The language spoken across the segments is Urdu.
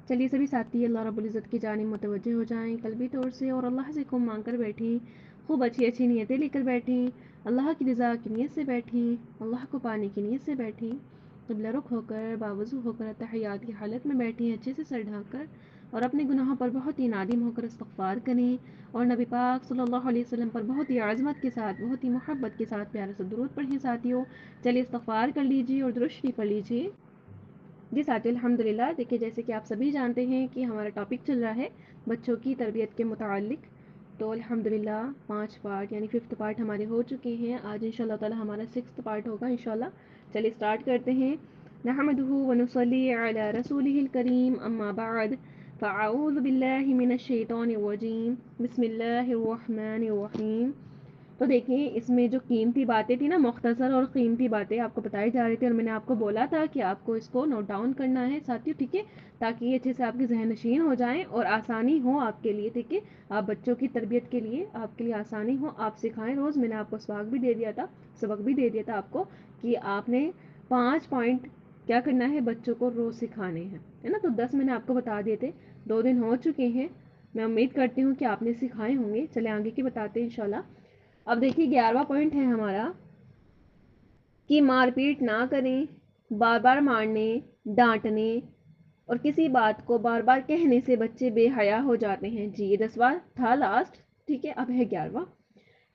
چلیے سبھی ساتھی اللہ رب العزت کی جانب متوجہ ہو جائیں قلبی طور سے، اور اللہ سے کم مانگ کر بیٹھیں، خوب اچھی اچھی نیتیں لے کر بیٹھیں، اللہ کی رضا کی نیت سے بیٹھیں، اللہ کو پانے کی نیت سے بیٹھیں، قبلہ رخ ہو کر باوضو ہو کر تحیات کی حالت میں بیٹھیں، اچھے سے سر ڈھانپ کر، اور اپنے گناہوں پر بہت ہی نادم ہو کر استغفار کریں، اور نبی پاک صلی اللہ علیہ وسلم پر بہت ہی عظمت کے ساتھ، بہت ہی محبت کے ساتھ پیارے سے درود پڑھیں ساتھیوں۔ چلیے استغفار کر لیجیے اور درود شریف پڑھ لیجیے۔ جی ساتھی الحمدللہ، دیکھیے جیسے کہ آپ سبھی جانتے ہیں کہ ہمارا ٹاپک چل رہا ہے بچوں کی تربیت کے متعلق، تو الحمدللہ 5 پارٹ یعنی 5th پارٹ ہمارے ہو چکے ہیں۔ آج انشاءاللہ تعالی ہمارا 6th پارٹ ہوگا انشاءاللہ۔ چلیے سٹارٹ کرتے ہیں۔ نحمده ونصلي على رسوله الكريم اما بعد فاعوذ باللہ من الشیطان الرجیم بسم اللہ الرحمن الرحیم۔ تو دیکھیں اس میں جو قیمتی باتیں تھی نا، مختصر اور قیمتی باتیں آپ کو بتائی جا رہی تھی، اور میں نے آپ کو بولا تھا کہ آپ کو اس کو نوٹ ڈاؤن کرنا ہے ساتھیوں، ٹھیک ہے، تاکہ یہ اچھے سے آپ کے ذہن نشین ہو جائیں اور آسانی ہو آپ کے لیے، ٹھیک ہے، آپ بچوں کی تربیت کے لیے آپ کے لیے آسانی ہو، آپ سکھائیں روز۔ میں نے آپ کو سبق بھی دے دیا تھا آپ کو کہ آپ نے 5 پوائنٹ کیا کرنا ہے، بچوں کو روز سکھانے ہیں، ہے نا۔ تو 10 میں نے آپ کو بتا دیے تھے، 2 دن ہو چکے ہیں، میں امید کرتی ہوں کہ آپ نے سکھائے ہوں گے۔ چلے آگے کی بتاتے ہیں انشاءاللہ۔ اب دیکھیے 11واں پوائنٹ ہے ہمارا کہ مار پیٹ نہ کریں، بار بار مارنے، ڈانٹنے اور کسی بات کو بار بار کہنے سے بچے بے حیا ہو جاتے ہیں۔ جی یہ 10واں تھا لاسٹ، ٹھیک ہے، اب ہے 11واں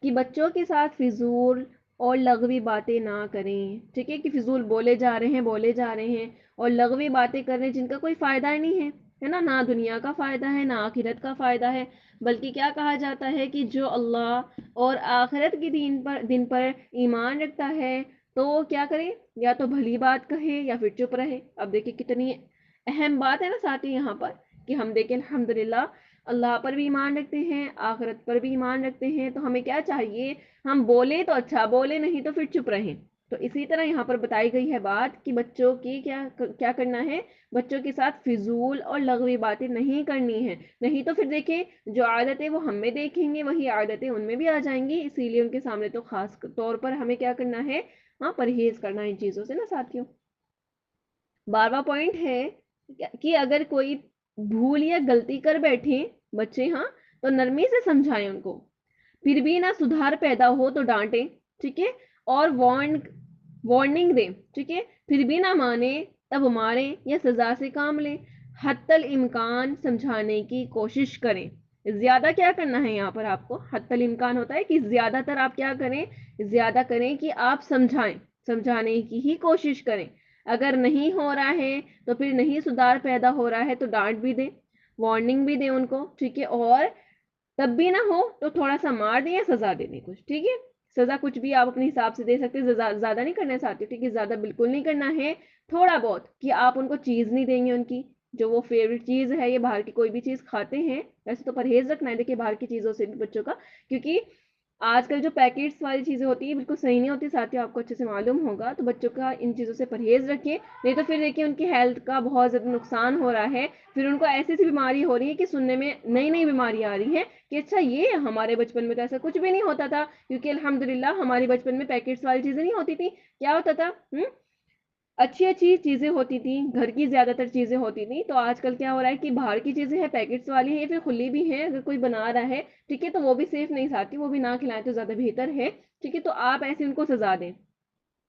کہ بچوں کے ساتھ فضول اور لغوی باتیں نہ کریں، ٹھیک ہے، کہ فضول بولے جا رہے ہیں اور لغوی باتیں کر رہے ہیں جن کا کوئی فائدہ ہی نہیں ہے نا، نہ دنیا کا فائدہ ہے نہ آخرت کا فائدہ ہے، بلکہ کیا کہا جاتا ہے کہ جو اللہ اور آخرت کے دن پر ایمان رکھتا ہے تو وہ کیا کرے، یا تو بھلی بات کہے یا پھر چپ رہے۔ اب دیکھیں کتنی اہم بات ہے نا ساتھی یہاں پر کہ ہم دیکھیں الحمدللہ اللہ پر بھی ایمان رکھتے ہیں، آخرت پر بھی ایمان رکھتے ہیں، تو ہمیں کیا چاہیے، ہم بولے تو اچھا بولے، نہیں تو پھر چپ رہیں۔ تو اسی طرح یہاں پر بتائی گئی ہے بات کہ بچوں کی کیا کرنا ہے، بچوں کے ساتھ فضول اور لغوی باتیں نہیں کرنی ہے، نہیں تو پھر دیکھیں جو عادتیں وہ ہم میں دیکھیں گے وہی عادتیں ان میں بھی آ جائیں گی، اسی لیے ان کے سامنے تو خاص طور پر ہمیں کیا کرنا ہے، ہاں پرہیز کرنا ان چیزوں سے نا ساتھیوں۔ 12واں پوائنٹ ہے کہ اگر کوئی بھول یا غلطی کر بیٹھے بچے، ہاں تو نرمی سے سمجھائیں ان کو، پھر بھی نہ سدھار پیدا ہو تو ڈانٹیں، ٹھیک ہے، اور وارننگ دیں، ٹھیک ہے، پھر بھی نہ مانے تب ماریں یا سزا سے کام لیں، حتی الامکان سمجھانے کی کوشش کریں۔ زیادہ کیا کرنا ہے یہاں پر آپ کو، حتی الامکان ہوتا ہے کہ زیادہ تر آپ کیا کریں، زیادہ کریں کہ آپ سمجھانے کی ہی کوشش کریں۔ اگر نہیں ہو رہا ہے تو پھر نہیں سدھار پیدا ہو رہا ہے تو ڈانٹ بھی دیں، وارننگ بھی دیں ان کو، ٹھیک ہے، اور تب بھی نہ ہو تو تھوڑا سا مار دیں یا سزا دے دیں کچھ، ٹھیک ہے۔ سزا کچھ بھی آپ اپنے حساب سے دے سکتے ہیں، زیادہ نہیں کرنا چاہتے، ٹھیک ہے، زیادہ بالکل نہیں کرنا ہے، تھوڑا بہت کہ آپ ان کو چیز نہیں دیں گے ان کی جو وہ فیوریٹ چیز ہے، یہ باہر کی کوئی بھی چیز کھاتے ہیں، ویسے تو پرہیز رکھنا ہے دیکھیں باہر کی چیزوں سے بھی بچوں کا، کیونکہ آج کل جو پیکٹس والی چیزیں ہوتی ہیں بالکل صحیح نہیں ہوتی ساتھیوں، آپ کو اچھے سے معلوم ہوگا، تو بچوں کا ان چیزوں سے پرہیز رکھیں، نہیں تو پھر دیکھیں ان کی ہیلتھ کا بہت زیادہ نقصان ہو رہا ہے، پھر ان کو ایسی سی بیماری ہو رہی ہے کہ سننے میں نئی نئی بیماری آ رہی ہے کہ اچھا یہ ہمارے بچپن میں تو ایسا کچھ بھی نہیں ہوتا تھا، کیونکہ الحمدللہ ہمارے بچپن میں پیکٹس والی چیزیں نہیں ہوتی تھی، کیا ہوتا تھا، اچھی اچھی چیزیں ہوتی تھیں، گھر کی زیادہ تر چیزیں ہوتی تھیں۔ تو آج کل کیا ہو رہا ہے کہ باہر کی چیزیں ہیں، پیکٹس والی ہیں، پھر کھلی بھی ہیں، اگر کوئی بنا رہا ہے ٹھیک ہے تو وہ بھی سیف نہیں ساتھی، وہ بھی نہ کھلائیں تو زیادہ بہتر ہے، ٹھیک ہے، تو آپ ایسے ان کو سزا دیں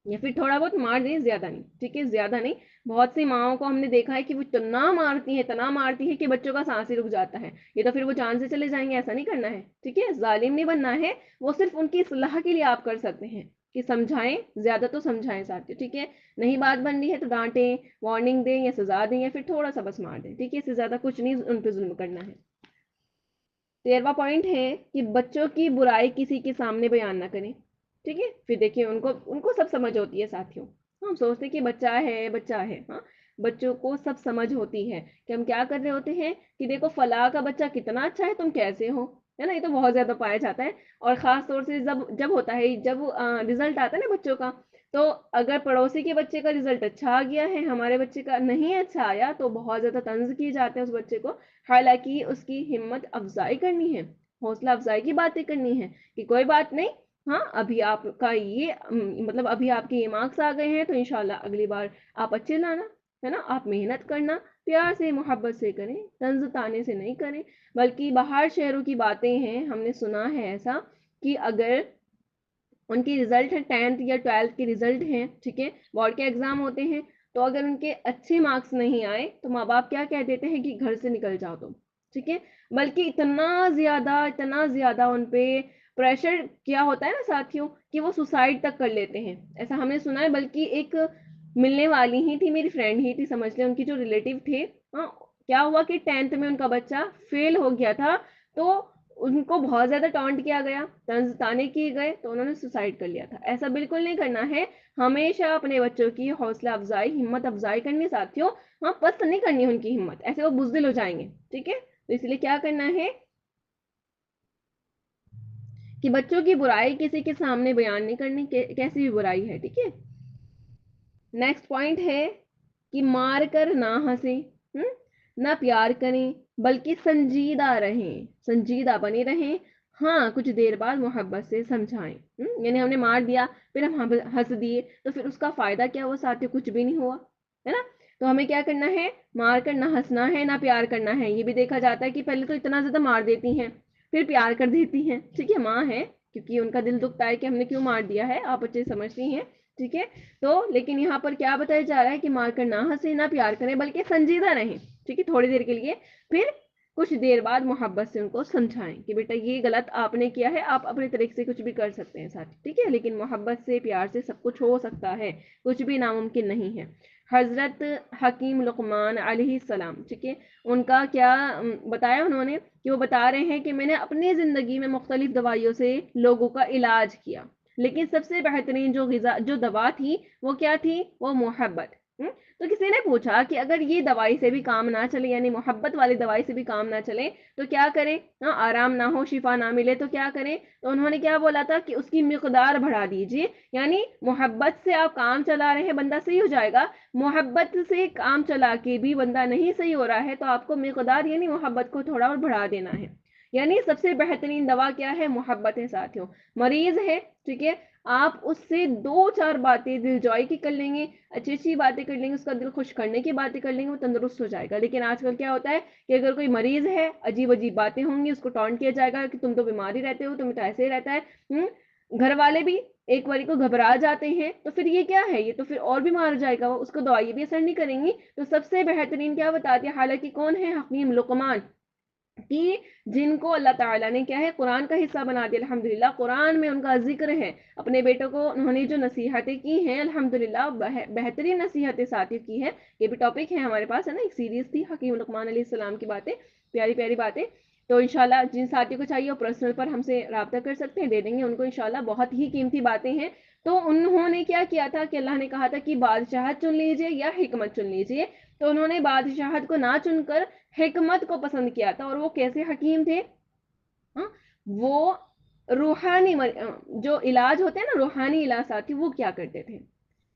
یا پھر تھوڑا بہت مار دیں، زیادہ نہیں، ٹھیک ہے، زیادہ نہیں۔ بہت سی ماؤں کو ہم نے دیکھا ہے کہ وہ اتنا مارتی ہے کہ بچوں کا سانس ہی رک جاتا ہے، یہ تو پھر وہ جان سے چلے جائیں گے، ایسا نہیں کرنا ہے، ٹھیک ہے، ظالم نہیں بننا ہے، وہ صرف ان کی اصلاح کے لیے آپ کر سکتے ہیں کہ سمجھائیں، زیادہ تو سمجھائیں ساتھ، ٹھیک ہے، نہیں بات بن رہی ہے تو ڈانٹیں، وارننگ دیں یا سزا دیں یا پھر تھوڑا سا بس مار دیں، ٹھیک ہے، اس سے زیادہ کچھ نہیں ان پہ ظلم کرنا ہے۔ 13واں پوائنٹ ہے کہ بچوں کی برائی کسی کے سامنے بیان نہ کریں، ٹھیک ہے، پھر دیکھیں ان کو سب سمجھ ہوتی ہے ساتھیوں، ہم سوچتے کہ بچہ ہے، ہاں بچوں کو سب سمجھ ہوتی ہے کہ ہم کیا کر رہے ہوتے ہیں کہ دیکھو فلاں کا بچہ کتنا اچھا ہے، تم کیسے ہو، ہے نا، یہ تو بہت زیادہ پایا جاتا ہے، اور خاص طور سے جب ہوتا ہے، جب رزلٹ آتا ہے نا بچوں کا، تو اگر پڑوسی کے بچے کا رزلٹ اچھا آ گیا ہے، ہمارے بچے کا نہیں اچھا آیا تو بہت زیادہ طنز کی جاتے ہیں اس بچے کو، حالانکہ اس کی ہمت افزائی کرنی ہے، حوصلہ افزائی کی باتیں کرنی ہے کہ کوئی بات نہیں، ہاں ابھی آپ کا یہ ابھی آپ کے یہ مارکس آ گئے ہیں تو انشاءاللہ اگلی بار آپ اچھے لانا، ہے نا، آپ محنت کرنا، پیار سے محبت سے کریں، طنز طانے سے نہیں کریں. بلکہ باہر شہروں کی باتیں ہیں، ہم نے سنا ہے ایسا کہ اگر ان کی رزلٹ ہے 10th یا 12th کی رزلٹ ہیں، ٹھیک ہے، بورڈ کے ایگزام ہوتے ہیں، تو اگر ان کے اچھے مارکس نہیں آئے تو ماں باپ کیا کہہ دیتے ہیں کہ گھر سے نکل جاؤ تم، ٹھیک ہے. بلکہ اتنا زیادہ ان پہ پریشر کیا ہوتا ہے نا ساتھیوں کہ وہ سوسائڈ تک کر لیتے ہیں، ایسا ہم نے سنا ہے. بلکہ ایک ملنے والی ہی تھی، میری فرینڈ ہی تھی سمجھ لیں، ان کی جو ریلیٹیو تھے، ہاں، کیا ہوا کہ 10th میں ان کا بچہ فیل ہو گیا تھا، تو ان کو بہت زیادہ ٹانٹ کیا گیا، طنز طانے کیے گئے، تو انہوں نے سوسائڈ کر لیا تھا. ایسا بالکل نہیں کرنا ہے، ہمیشہ اپنے بچوں کی حوصلہ افزائی، ہمت افزائی کرنی ساتھیوں. ہاں، پست نہیں کرنی ان کی ہمت، ایسے وہ بزدل ہو جائیں گے، ٹھیک ہے. تو اس لیے کیا کرنا ہے کہ بچوں کی برائی کسی کے سامنے بیان نہیں کرنی، کیسی بھی برائی ہے، ٹھیک ہے. نیکسٹ پوائنٹ ہے کہ مار کر نہ ہنسیں، نہ پیار کریں، بلکہ سنجیدہ رہیں، سنجیدہ بنے رہیں. ہاں، کچھ دیر بعد محبت سے سمجھائیں. یعنی ہم نے مار دیا، پھر ہم ہنس دیے، تو پھر اس کا فائدہ کیا ہوا ساتھ، کچھ بھی نہیں ہوا، ہے نا. تو ہمیں کیا کرنا ہے، مار کر نہ ہنسنا ہے، نہ پیار کرنا ہے. یہ بھی دیکھا جاتا ہے کہ پہلے تو اتنا زیادہ مار دیتی ہیں، پھر پیار کر دیتی ہیں، ٹھیک ہے، ماں ہے، کیونکہ ان کا دل دکھتا ہے کہ ہم نے کیوں مار دیا ہے، آپ بچے سمجھتی ہیں، ٹھیک ہے. تو لیکن یہاں پر کیا بتایا جا رہا ہے کہ مار کر نہ ہنسے، نہ پیار کریں، بلکہ سنجیدہ رہیں، ٹھیک ہے، تھوڑی دیر کے لیے، پھر کچھ دیر بعد محبت سے ان کو سمجھائیں کہ بیٹا یہ غلط آپ نے کیا ہے، آپ اپنے طریقے سے کچھ بھی کر سکتے ہیں ساتھ، ٹھیک ہے، لیکن محبت سے پیار سے سب کچھ ہو سکتا ہے، کچھ بھی ناممکن نہیں ہے. حضرت حکیم لقمان علیہ السلام، ٹھیک ہے، ان کا کیا بتایا انہوں نے کہ وہ بتا رہے ہیں کہ میں نے اپنی زندگی میں مختلف دوائیوں سے لوگوں کا علاج کیا، لیکن سب سے بہترین جو دوا تھی وہ کیا تھی، وہ محبت. تو کسی نے پوچھا کہ اگر یہ دوائی سے بھی کام نہ چلے، یعنی محبت والی دوائی سے بھی کام نہ چلے تو کیا کریں، آرام نہ ہو، شفا نہ ملے تو کیا کریں. تو انہوں نے کیا بولا تھا کہ اس کی مقدار بڑھا دیجیے. یعنی محبت سے آپ کام چلا رہے ہیں، بندہ صحیح ہو جائے گا. محبت سے کام چلا کے بھی بندہ نہیں صحیح ہو رہا ہے تو آپ کو مقدار یعنی محبت کو تھوڑا اور بڑھا دینا ہے. یعنی سب سے بہترین دوا کیا ہے، محبت ہے ساتھیوں. مریض ہے، ٹھیک ہے، آپ اس سے 2-4 باتیں دل جوئی کی کر لیں گے، اچھی اچھی باتیں کر لیں گے، اس کا دل خوش کرنے کی باتیں کر لیں گے، وہ تندرست ہو جائے گا. لیکن آج کل کیا ہوتا ہے کہ اگر کوئی مریض ہے، عجیب عجیب باتیں ہوں گی، اس کو ٹونٹ کیا جائے گا کہ تم تو بیمار ہی رہتے ہو، تم تو ایسے ہی رہتا ہے. گھر والے بھی ایک باری کو گھبرا جاتے ہیں، تو پھر یہ کیا ہے، یہ تو پھر اور بھی مار جائے گا، اس کو دوائی بھی اثر نہیں کریں گی. تو سب سے بہترین کیا بتاتی ہے، حالانکہ کون ہے، حکیم لقمان، کہ جن کو اللہ تعالیٰ نے کیا ہے، قرآن کا حصہ بنا دیا. الحمدللہ قرآن میں ان کا ذکر ہے، اپنے بیٹوں کو انہوں نے جو نصیحتیں کی ہیں، الحمدللہ بہترین نصیحتیں ساتھی کی ہیں. یہ بھی ٹاپک ہے ہمارے پاس، ہے نا، ایک سیریز تھی حکیم لقمان علیہ السلام کی باتیں، پیاری پیاری باتیں. تو انشاءاللہ جن ساتھیوں کو چاہیے وہ پرسنل پر ہم سے رابطہ کر سکتے ہیں، دے دیں گے ان کو انشاءاللہ. بہت ہی قیمتی باتیں ہیں. تو انہوں نے کیا کیا تھا کہ اللہ نے کہا تھا کہ بادشاہت چن لیجئے یا حکمت چن لیجئے. تو انہوں نے بادشاہت کو نہ چن کر حکمت کو پسند کیا تھا. اور وہ کیسے حکیم تھے، وہ روحانی جو علاج ہوتے ہیں نا، روحانی علاج ساتھی، وہ کیا کرتے تھے.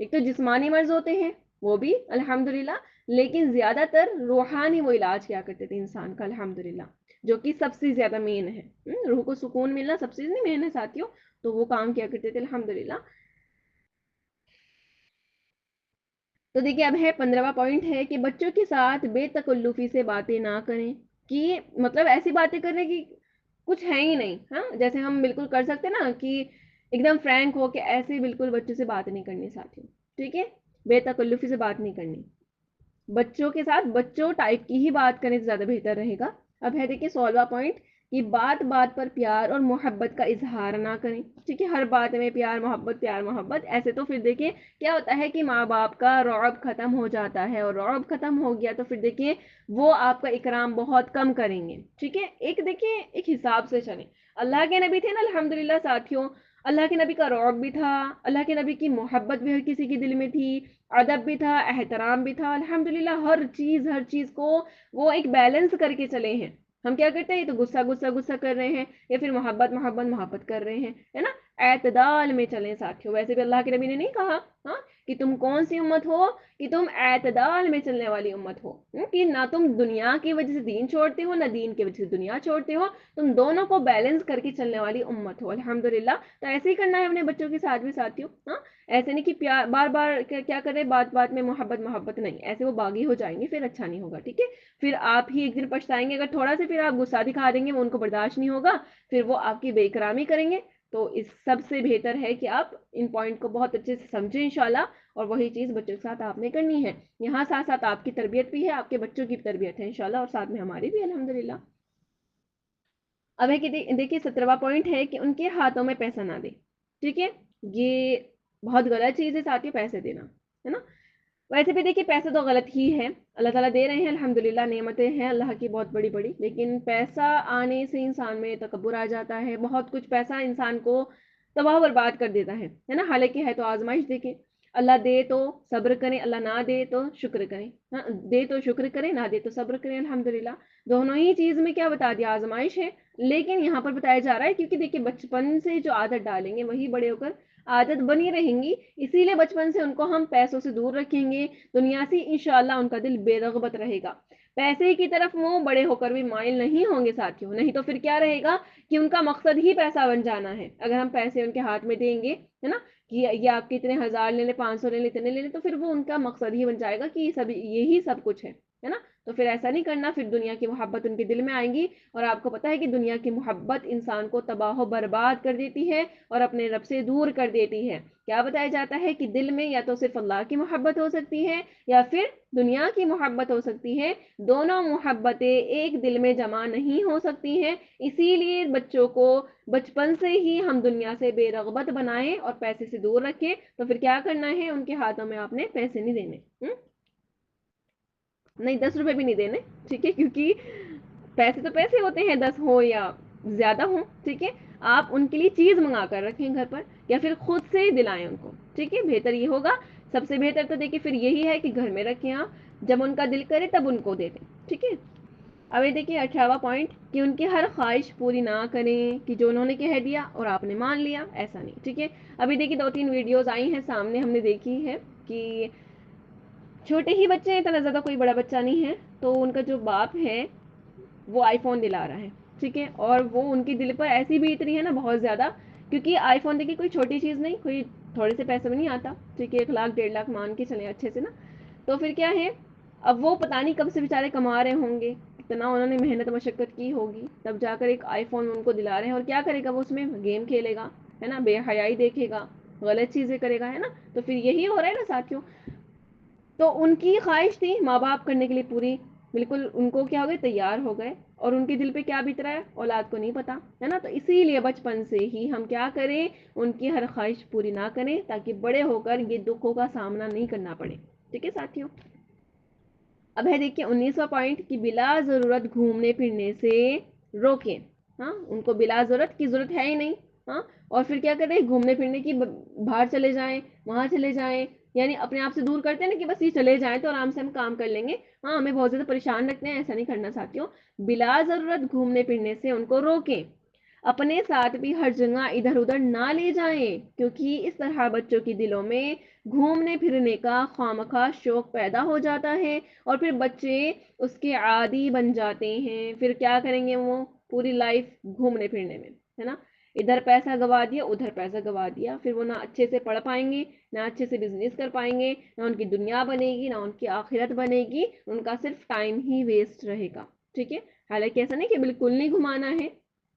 ایک تو جسمانی مرض ہوتے ہیں وہ بھی الحمدللہ، لیکن زیادہ تر روحانی وہ علاج کیا کرتے تھے انسان کا، الحمدللہ، جو کہ سب سے زیادہ مین ہے. روح کو سکون ملنا سب سے مین ہے ساتھیوں، تو وہ کام کیا کرتے تھے الحمدللہ. تو دیکھیے اب ہے 15واں پوائنٹ ہے کہ بچوں کے ساتھ بے تکلفی سے باتیں نہ کریں. کہ مطلب ایسی باتیں کرنے کی کچھ ہے ہی نہیں، ہاں، جیسے ہم بالکل کر سکتے نا کہ ایک دم فرینک ہو کے ایسے بالکل بچوں سے بات نہیں کرنی ساتھیوں، ٹھیک ہے، بے تکلفی سے بات نہیں کرنی. بچوں کے ساتھ بچوں ٹائپ کی ہی بات کریں تو زیادہ بہتر رہے گا. اب ہے دیکھیے 16واں پوائنٹ کہ بات بات پر پیار اور محبت کا اظہار نہ کریں. ٹھیک ہے، ہر بات میں پیار محبت، ایسے تو پھر دیکھیے کیا ہوتا ہے کہ ماں باپ کا رعب ختم ہو جاتا ہے، اور رعب ختم ہو گیا تو پھر دیکھیے وہ آپ کا اکرام بہت کم کریں گے. ٹھیک ہے، ایک دیکھیے ایک حساب سے چلیں. اللہ کے نبی تھے نا الحمدللہ ساتھیوں، اللہ کے نبی کا رعب بھی تھا، اللہ کے نبی کی محبت بھی ہر کسی کے دل میں تھی، ادب بھی تھا، احترام بھی تھا، الحمدللہ ہر چیز کو وہ ایک بیلنس کر کے چلے ہیں. ہم کیا کرتے ہیں، یہ تو غصہ کر رہے ہیں، یا پھر محبت کر رہے ہیں، ہے نا. اعتدال میں چلیں ساتھیوں. ویسے بھی اللہ کے نبی نے نہیں کہا ہاں کہ تم کون سی امت ہو, کہ تم اعتدال میں چلنے والی امت ہو, کہ نہ تم دنیا کی وجہ سے دین چھوڑتے ہو, نہ دین کی وجہ سے دنیا چھوڑتے ہو, تم دونوں کو بیلنس کر کے چلنے والی امت ہو. الحمدللہ. تو ایسے ہی کرنا ہے اپنے بچوں کے ساتھ بھی ساتھیوں. ہاں ایسے نہیں کہ پیار بار بار کیا کرے, بات بات میں محبت محبت نہیں, ایسے وہ باغی ہو جائیں گے, پھر اچھا نہیں ہوگا. ٹھیک ہے, پھر آپ ہی ایک دن پچھتائیں گے. اگر تھوڑا سا پھر آپ غصہ دکھا دیں گے, وہ ان کو برداشت نہیں ہوگا, پھر وہ آپ کی بے اکرامی کریں گے. تو اس سب سے بہتر ہے کہ آپ ان پوائنٹ کو بہت اچھے سے سمجھیں انشاءاللہ, اور وہی چیز بچوں کے ساتھ آپ نے کرنی ہے. یہاں ساتھ ساتھ آپ کی تربیت بھی ہے, آپ کے بچوں کی تربیت ہے انشاءاللہ, اور ساتھ میں ہماری بھی الحمدللہ. اب ہے کہ دیکھیے 17واں پوائنٹ ہے کہ ان کے ہاتھوں میں پیسہ نہ دے. ٹھیک ہے, یہ بہت غلط چیز ہے ساتھ ہی پیسے دینا, ہے نا. ویسے بھی دیکھیے پیسے تو غلط ہی ہے, اللہ تعالیٰ دے رہے ہیں الحمدللہ, نعمتیں ہیں اللہ کی بہت بڑی بڑی, لیکن پیسہ آنے سے انسان میں تکبر آ جاتا ہے. بہت کچھ پیسہ انسان کو تباہ برباد کر دیتا ہے نا. حالانکہ ہے تو آزمائش. دیکھیں اللہ دے تو صبر کریں, اللہ نہ دے تو شکر کریں. ہاں دے تو شکر کریں, نہ دے تو صبر کریں. الحمدللہ دونوں ہی چیز میں کیا بتا دیا, آزمائش ہے. لیکن یہاں پر بتایا جا رہا ہے کیونکہ دیکھیے بچپن سے جو عادت ڈالیں گے وہی بڑے ہو کر عادت بنی رہیں گی, اسی لیے بچپن سے ان کو ہم پیسوں سے دور رکھیں گے. دنیا سے انشاءاللہ ان کا دل بے رغبت رہے گا, پیسے کی طرف وہ بڑے ہو کر بھی مائل نہیں ہوں گے ساتھیوں. نہیں تو پھر کیا رہے گا کہ ان کا مقصد ہی پیسہ بن جانا ہے. اگر ہم پیسے ان کے ہاتھ میں دیں گے, ہے نا, کہ یہ آپ کے اتنے 1000 لے لیں, 500 لے لیں, اتنے لے لیں, تو پھر وہ ان کا مقصد ہی بن جائے گا کہ یہی سب کچھ ہے نا. تو پھر ایسا نہیں کرنا, پھر دنیا کی محبت ان کے دل میں آئیں گی, اور آپ کو پتا ہے کہ دنیا کی محبت انسان کو تباہ و برباد کر دیتی ہے اور اپنے رب سے دور کر دیتی ہے. کیا بتایا جاتا ہے کہ دل میں یا تو صرف اللہ کی محبت ہو سکتی ہے یا پھر دنیا کی محبت ہو سکتی ہے. دونوں محبتیں ایک دل میں جمع نہیں ہو سکتی ہیں. اسی لیے بچوں کو بچپن سے ہی ہم دنیا سے بے رغبت بنائیں اور پیسے سے دور رکھیں. تو پھر کیا کرنا ہے, ان کے ہاتھوں میں آپ نے پیسے نہیں دینے, نہیں 10 روپے بھی نہیں دینے. ٹھیک ہے, کیونکہ پیسے تو پیسے ہوتے ہیں, 10 ہو یا زیادہ ہوں. ٹھیک ہے, آپ ان کے لیے چیز منگا کر رکھیں گھر پر, یا پھر خود سے دلائیں ان کو. ٹھیک ہے, بہتر یہ ہوگا. سب سے بہتر تو دیکھیے پھر یہی ہے کہ گھر میں رکھیں آپ, جب ان کا دل کرے تب ان کو دے دیں. ٹھیک ہے. اب یہ دیکھیے 18واں پوائنٹ کہ ان کی ہر خواہش پوری نہ کریں, کہ جو انہوں نے کہہ دیا اور آپ نے مان لیا, ایسا نہیں. ٹھیک ہے, ابھی دیکھیے 2-3 ویڈیوز آئی ہیں سامنے, ہم نے دیکھی ہے کہ چھوٹے ہی بچے ہیں, اتنا زیادہ کوئی بڑا بچہ نہیں ہے, تو ان کا جو باپ ہے وہ آئی فون دلا رہا ہے. ٹھیک ہے, اور وہ ان کی دل پر ایسی بھی اتنی ہے نا بہت زیادہ, کیونکہ آئی فون دیکھیے کوئی چھوٹی چیز نہیں, کوئی تھوڑے سے پیسے میں نہیں آتا. ٹھیک ہے, 1 لاکھ 1.5 لاکھ مان کے چلیں اچھے سے نا. تو پھر کیا ہے, اب وہ پتہ نہیں کب سے بیچارے کما رہے ہوں گے, اتنا انہوں نے محنت مشقت کی ہوگی, تب جا کر ایک آئی فون ان کو دلا رہے ہیں. اور کیا کرے گا وہ, اس میں گیم کھیلے گا, ہے نا, بے حیائی دیکھے گا, غلط چیزیں کرے گا, ہے نا. تو پھر یہی ہو رہا ہے نا ساتھیوں. تو ان کی خواہش تھی ماں باپ کرنے کے لیے پوری, بالکل ان کو کیا ہو گئے, تیار ہو گئے, اور ان کے دل پہ کیا بیت رہا ہے اولاد کو نہیں پتا, ہے نا. تو اسی لیے بچپن سے ہی ہم کیا کریں, ان کی ہر خواہش پوری نہ کریں, تاکہ بڑے ہو کر یہ دکھوں کا سامنا نہیں کرنا پڑے. ٹھیک ہے ساتھیوں. اب ہے دیکھیے 19واں پوائنٹ کہ بلا ضرورت گھومنے پھرنے سے روکیں. ہاں ان کو بلا ضرورت کی ضرورت ہے ہی نہیں, ہاں, اور پھر کیا کریں, گھومنے پھرنے کی, باہر چلے جائیں, وہاں چلے جائیں, یعنی اپنے آپ سے دور کرتے ہیں نا, کہ بس یہ چلے جائیں تو آرام سے ہم کام کر لیں گے. ہاں ہمیں بہت زیادہ پریشان رکھتے ہیں, ایسا نہیں کرنا ساتھیوں. بلا ضرورت گھومنے پھرنے سے ان کو روکیں. اپنے ساتھ بھی ہر جگہ ادھر ادھر نہ لے جائیں, کیونکہ اس طرح بچوں کے دلوں میں گھومنے پھرنے کا خوامخواہ شوق پیدا ہو جاتا ہے, اور پھر بچے اس کے عادی بن جاتے ہیں. پھر کیا کریں گے وہ پوری لائف گھومنے پھرنے میں, ہے نا. ادھر پیسہ گوا دیا, ادھر پیسہ گوا دیا, پھر وہ نہ اچھے سے پڑھ پائیں گے, نہ اچھے سے بزنس کر پائیں گے, نہ ان کی دنیا بنے گی, نہ ان کی آخرت بنے گی. ان کا صرف ٹائم ہی ویسٹ رہے گا. ٹھیک ہے, حالانکہ ایسا نہیں کہ بالکل نہیں گھمانا ہے,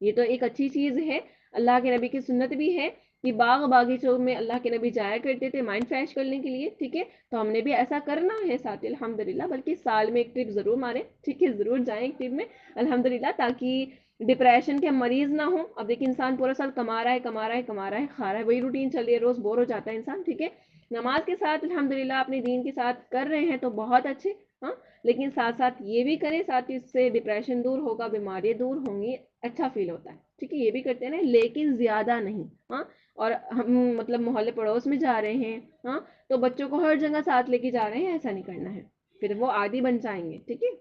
یہ تو ایک اچھی چیز ہے, اللہ کے نبی کی سنت بھی ہے کہ باغ باغیچوں میں اللہ کے نبی جایا کرتے تھے مائنڈ فریش کرنے کے لیے. ٹھیک ہے, تو ہم نے بھی ایسا کرنا ہے ساتھ الحمدللہ, بلکہ سال میں ایک ٹرپ ضرور مارے. ٹھیک ہے, ضرور جائیں ایک ٹرپ میں الحمدللہ, تاکہ ڈپریشن کے مریض نہ ہوں. اب دیکھیں انسان پورا سال کما رہا ہے, کما رہا ہے, کما رہا ہے, کھا رہا ہے, وہی روٹین چل رہی ہے, روز بور ہو جاتا ہے انسان. ٹھیک ہے, نماز کے ساتھ الحمدللہ اپنے دین کے ساتھ کر رہے ہیں تو بہت اچھے, ہاں, لیکن ساتھ ساتھ یہ بھی کریں, ساتھ اس سے ڈپریشن دور ہوگا, بیماریاں دور ہوں گی, اچھا فیل ہوتا ہے. ٹھیک ہے, یہ بھی کرتے ہیں لیکن زیادہ نہیں. ہاں, اور ہم مطلب محلے پڑوس میں جا رہے ہیں, ہاں, تو بچوں کو ہر جگہ ساتھ لے کے جا رہے ہیں, ایسا نہیں کرنا ہے, پھر وہ عادی بن جائیں گے. ٹھیک ہے.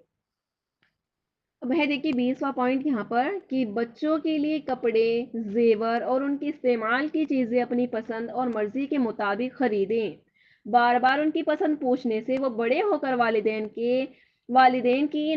اب ہے دیکھیے 20واں پوائنٹ یہاں پر کہ بچوں کے لیے کپڑے، زیور اور ان کی استعمال کی چیزیں اپنی پسند اور مرضی کے مطابق خریدیں۔ بار بار ان کی پسند پوچھنے سے وہ بڑے ہو کر والدین کی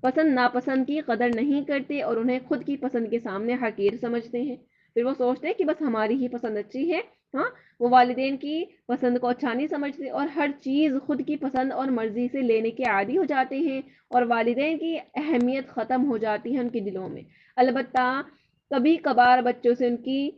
پسند ناپسند کی قدر نہیں کرتے اور انہیں خود کی پسند کے سامنے حقیر سمجھتے ہیں۔ پھر وہ سوچتے ہیں کہ بس ہماری ہی پسند اچھی ہے۔ ہاں، وہ والدین کی پسند کو اچھا نہیں سمجھتے اور ہر چیز خود کی پسند اور مرضی سے لینے کے عادی ہو جاتے ہیں اور والدین کی اہمیت ختم ہو جاتی ہے ان کے دلوں میں۔ البتہ کبھی کبھار بچوں سے ان کی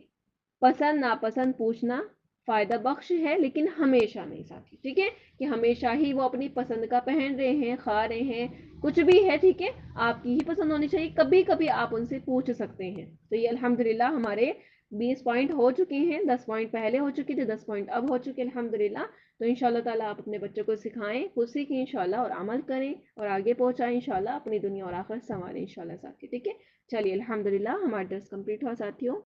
پسند ناپسند پوچھنا فائدہ بخش ہے، لیکن ہمیشہ نہیں ساتھی، ٹھیک ہے؟ کہ ہمیشہ ہی وہ اپنی پسند کا پہن رہے ہیں، کھا رہے ہیں، کچھ بھی ہے، ٹھیک ہے؟ آپ کی ہی پسند ہونی چاہیے، کبھی کبھی آپ ان سے پوچھ سکتے ہیں۔ تو یہ الحمدللہ ہمارے 20 پوائنٹ ہو چکے ہیں، 10 پوائنٹ پہلے ہو چکے تھے، 10 پوائنٹ اب ہو چکے الحمدللہ۔ تو انشاءاللہ تعالیٰ آپ اپنے بچوں کو سکھائیں، خود سیکھیں انشاءاللہ اور عمل کریں اور آگے پہنچائیں انشاءاللہ، اپنی دنیا اور آخرت سنواریں انشاءاللہ ساتھی، ٹھیک ہے؟ چلیے الحمدللہ ہمارا درس کمپلیٹ ہوا ساتھیوں۔